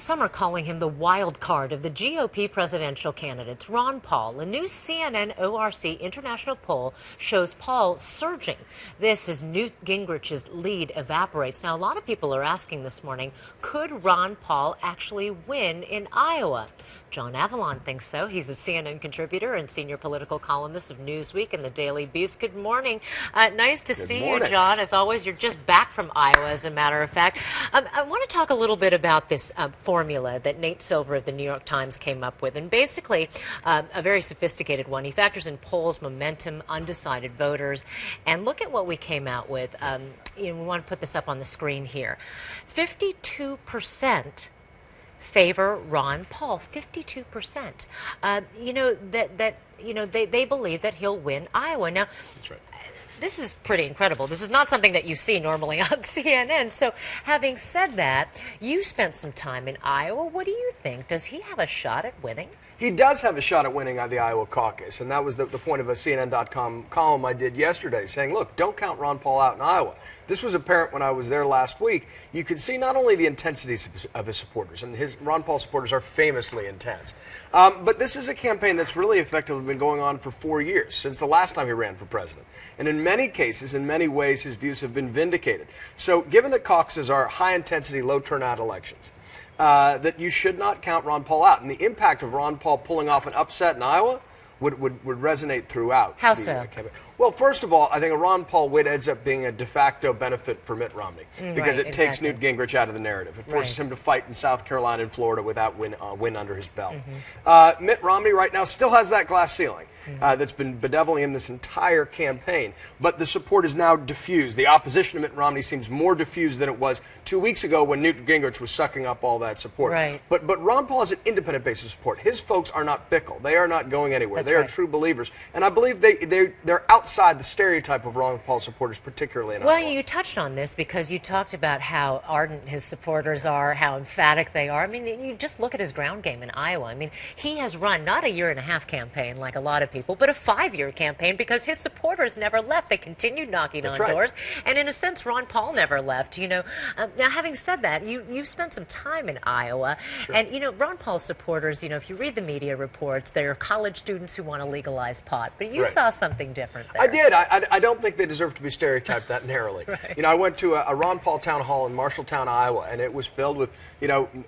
some are calling him the wild card of the GOP presidential candidates. Ron Paul. A new CNN ORC international poll shows Paul surging. This as Newt Gingrich's lead evaporates. Now, a lot of people are asking this morning, could Ron Paul actually win in Iowa? John Avalon thinks so. He's a CNN contributor and senior political columnist of Newsweek and the Daily Beast. Good morning. Nice to see you, John. As always, you're just back from Iowa, as a matter of fact. I want to talk a little bit about this formula that Nate Silver of the New York Times came up with, and basically a very sophisticated one. He factors in polls, momentum, undecided voters, and look at what we came out with. We want to put this up on the screen here. 52% favor Ron Paul, 52%. They believe that he'll win Iowa. Now, that's right. This is pretty incredible. This is not something that you see normally on CNN. So having said that, you spent some time in Iowa. What do you think? Does he have a shot at winning? He does have a shot at winning the Iowa caucus, and that was the point of a CNN.com column I did yesterday, saying, look, don't count Ron Paul out in Iowa. This was apparent when I was there last week. You could see not only the intensities of his supporters, and Ron Paul supporters are famously intense, but this is a campaign that's really effectively been going on for 4 years, since the last time he ran for president. And in many cases, in many ways, his views have been vindicated. So given that caucuses are high-intensity, low-turnout elections, that you should not count Ron Paul out. And the impact of Ron Paul pulling off an upset in Iowa would resonate throughout. How so? Campaign. Well, first of all, I think a Ron Paul win ends up being a de facto benefit for Mitt Romney because it takes Newt Gingrich out of the narrative. It forces him to fight in South Carolina and Florida without win under his belt. Mitt Romney right now still has that glass ceiling. That's been bedeviling him this entire campaign. But the support is now diffused. The opposition to Mitt Romney seems more diffused than it was 2 weeks ago when Newt Gingrich was sucking up all that support. Right. But Ron Paul has an independent base of support. His folks are not fickle. They are not going anywhere. They are true believers. And I believe they're outside the stereotype of Ron Paul supporters, particularly in Iowa. Well, you touched on this because you talked about how ardent his supporters are, how emphatic they are. I mean, you just look at his ground game in Iowa. I mean, he has run not a year-and-a-half campaign like a lot of people, but a 5-year campaign because his supporters never left. They continued knocking on doors. And in a sense, Ron Paul never left. Now, having said that, you've spent some time in Iowa. And, Ron Paul's supporters, if you read the media reports, they're college students who want to legalize pot. But you saw something different there. I did. I don't think they deserve to be stereotyped that narrowly. I went to a Ron Paul town hall in Marshalltown, Iowa, and it was filled with,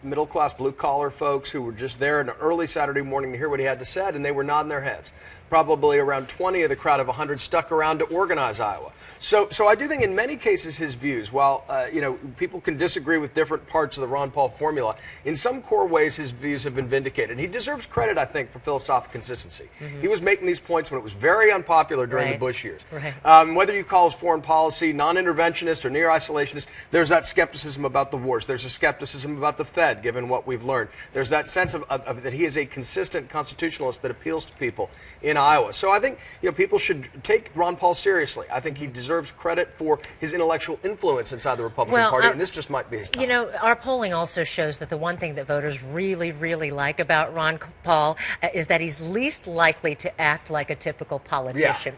middle-class, blue-collar folks who were just there an early Saturday morning to hear what he had to say, and they were nodding their heads. Probably around 20 of the crowd of 100 stuck around to organize Iowa. So I do think in many cases his views, while people can disagree with different parts of the Ron Paul formula, in some core ways his views have been vindicated. He deserves credit, I think, for philosophical consistency. He was making these points when it was very unpopular during the Bush years. Whether you call his foreign policy non-interventionist or near-isolationist, there's that skepticism about the wars. There's a skepticism about the Fed, given what we've learned. There's that sense of that he is a consistent constitutionalist that appeals to people in Iowa. So I think people should take Ron Paul seriously. I think he deserves credit for his intellectual influence inside the Republican Party, and this just might be his time. Our polling also shows that the one thing that voters really, really like about Ron Paul is that he's least likely to act like a typical politician.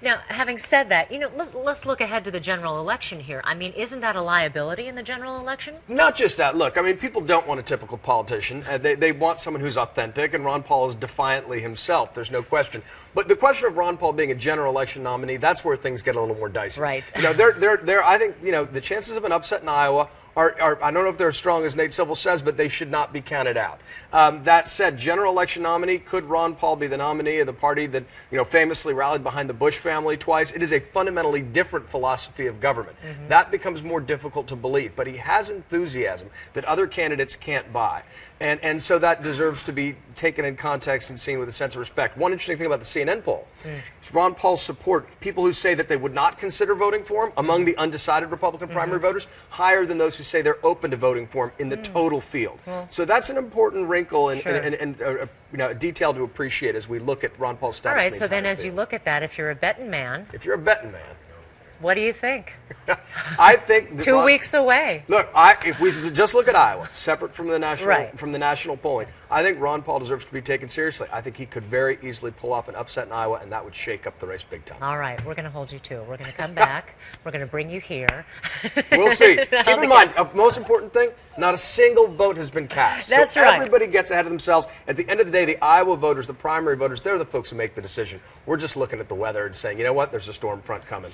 Now, having said that, let's look ahead to the general election here. I mean, isn't that a liability in the general election? Not just that. Look, I mean, people don't want a typical politician. They want someone who's authentic, and Ron Paul is defiantly himself. There's no question. But the question of Ron Paul being a general election nominee, that's where things get a little more dicey. Right. I think, the chances of an upset in Iowa are, I don't know if they're as strong as Nate Silver says, but they should not be counted out. That said, general election nominee, could Ron Paul be the nominee of the party that, famously rallied behind the Bush family twice? It is a fundamentally different philosophy of government. That becomes more difficult to believe, but he has enthusiasm that other candidates can't buy. And so that deserves to be taken in context and seen with a sense of respect. One interesting thing about the CNN poll is Ron Paul's support, people who say that they would not consider voting for him among the undecided Republican primary voters, higher than those who say they're open to voting for him in the total field. So that's an important wrinkle and a detail to appreciate as we look at Ron Paul's status. All right, so then as you look at that, if you're a betting man, What do you think? I think that 2 weeks away. Look, if we just look at Iowa, separate from the national polling, I think Ron Paul deserves to be taken seriously. I think he could very easily pull off an upset in Iowa, and that would shake up the race big time. All right, we're going to hold you to it. We're going to come back. We're going to bring you here. We'll see. Keep in mind, most important thing, not a single vote has been cast. That's so right. Everybody gets ahead of themselves. At the end of the day, the Iowa voters, the primary voters, they're the folks who make the decision. We're just looking at the weather and saying, you know what, there's a storm front coming.